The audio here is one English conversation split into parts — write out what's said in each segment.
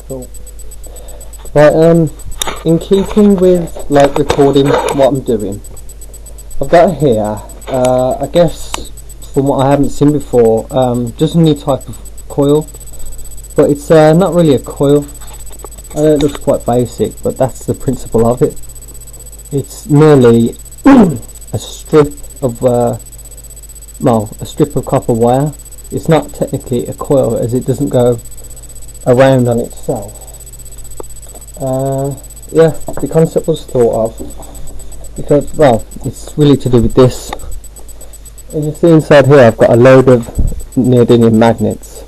Cool. Right, in keeping with like recording what I'm doing, I've got here, I guess from what I haven't seen before, just a new type of coil, but it's not really a coil. I know it looks quite basic, but that's the principle of it. It's merely a strip of a strip of copper wire. It's not technically a coil, as it doesn't go around on itself. Yeah, the concept was thought of because, well, it's really to do with this. And you see inside here I've got a load of neodymium magnets.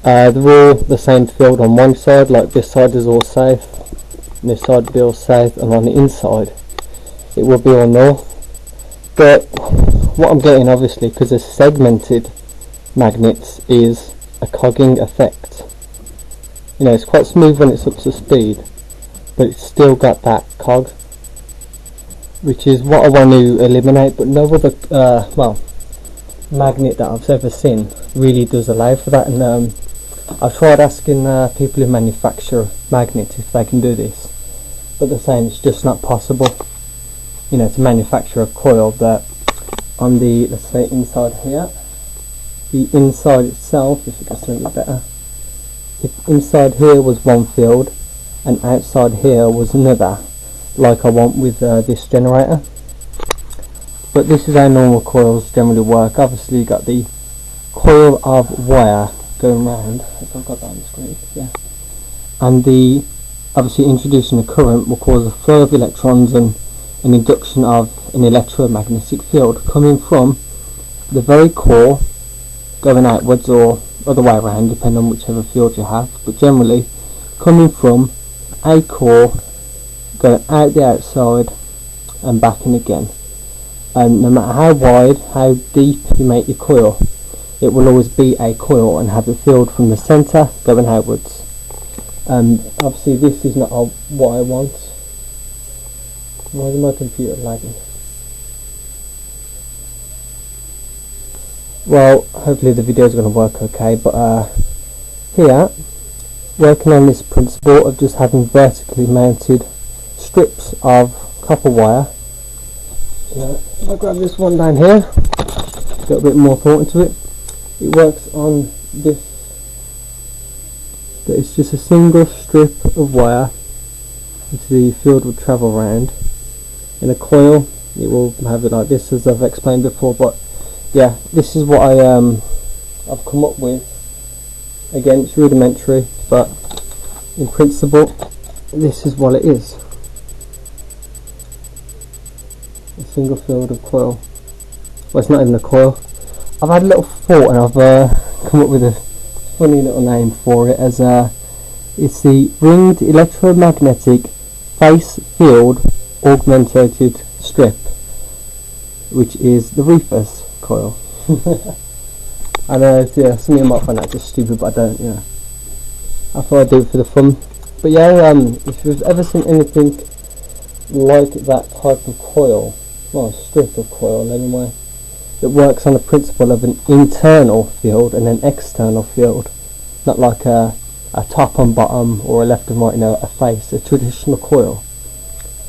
They're all the same field on one side, like this side is all safe, and this side will be all safe, and on the inside it will be all north. But what I'm getting, obviously, because they're segmented magnets, is a cogging effect. You know, it's quite smooth when it's up to speed, but it's still got that cog, which is what I want to eliminate. But no other magnet that I've ever seen really does allow for that. And I've tried asking people who manufacture magnets if they can do this, but they're saying it's just not possible, you know, to manufacture a coil that on the, let's say, inside here, the inside itself, if it gets a little bit better, if inside here was one field and outside here was another, like I want with this generator. But this is how normal coils generally work. Obviously you got the coil of wire going round, if I've got that on the screen, yeah. And the, obviously introducing a current will cause a flow of electrons and an induction of an electromagnetic field coming from the very core going outwards, or other way around depending on whichever field you have, but generally coming from a core going out the outside and back in again. And no matter how wide, how deep you make your coil, it will always be a coil and have a field from the centre going outwards. And obviously this is not what I want. Why is my computer lagging? Well, hopefully the video is going to work okay, but here, working on this principle of just having vertically mounted strips of copper wire. If I grab this one down here, got a bit more thought into it. It works on this, that it's just a single strip of wire which the field will travel around. In a coil it will have it like this, as I've explained before, but yeah, this is what I've come up with. Again, it's rudimentary, but in principle this is what it is. A single field of coil. Well, it's not even a coil. I've had a little thought and I've come up with a funny little name for it, as it's the ringed electromagnetic face field augmented strip, which is the R.E.F.F.A.S coil. I know, yeah, some of you might find that just stupid, but I don't, yeah. I thought I'd do it for the fun. But yeah, if you've ever seen anything like that type of coil, well, a strip of coil anyway, that works on the principle of an internal field and an external field, not like a top and bottom or a left and right, you know, a face, a traditional coil.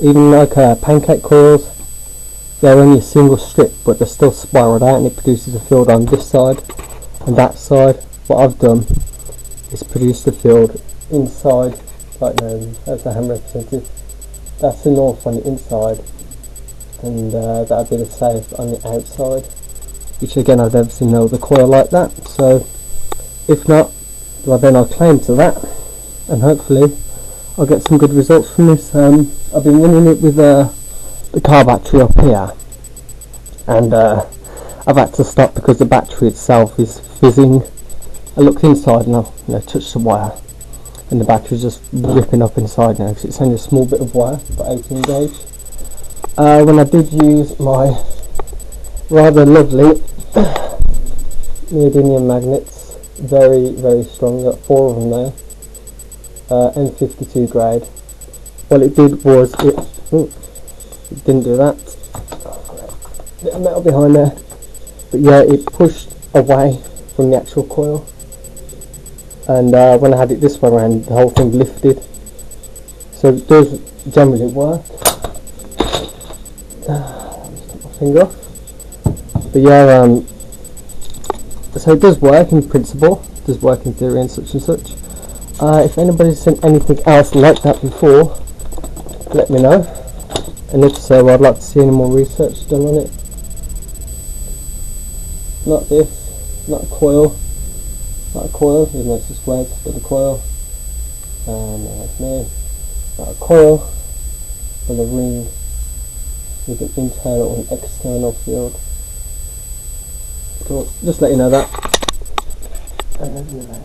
Even like pancake coils, they're only a single strip, but they're still spiraled out and it produces a field on this side and that side. What I've done is produced a field inside, like that's the hand represented. That's the north on the inside, and that'll be the south on the outside, which again I've never seen no other coil like that. So if not, well, then I'll claim to that, and hopefully I'll get some good results from this. I've been running it with the car battery up here, and I've had to stop because the battery itself is fizzing. I looked inside and I touched the wire, and the battery's just ripping up inside now because it's only a small bit of wire, but 18 gauge. When I did use my rather lovely neodymium magnets, very, very strong, got 4 of them there, M52 grade. What it did was it didn't do that. Bit of metal behind there, but yeah, it pushed away from the actual coil. and when I had it this way around, the whole thing lifted. So it does generally work. Take my finger off. But yeah, so it does work in principle, it does work in theory and such and such. If anybody's seen anything else like that before, let me know. And if so, I'd like to see any more research done on it. Not this, not a coil. Not a coil, even though it's just red, but a coil. That's me. Not a coil, but a ring with an internal and external field. Cool, just let you know that. And then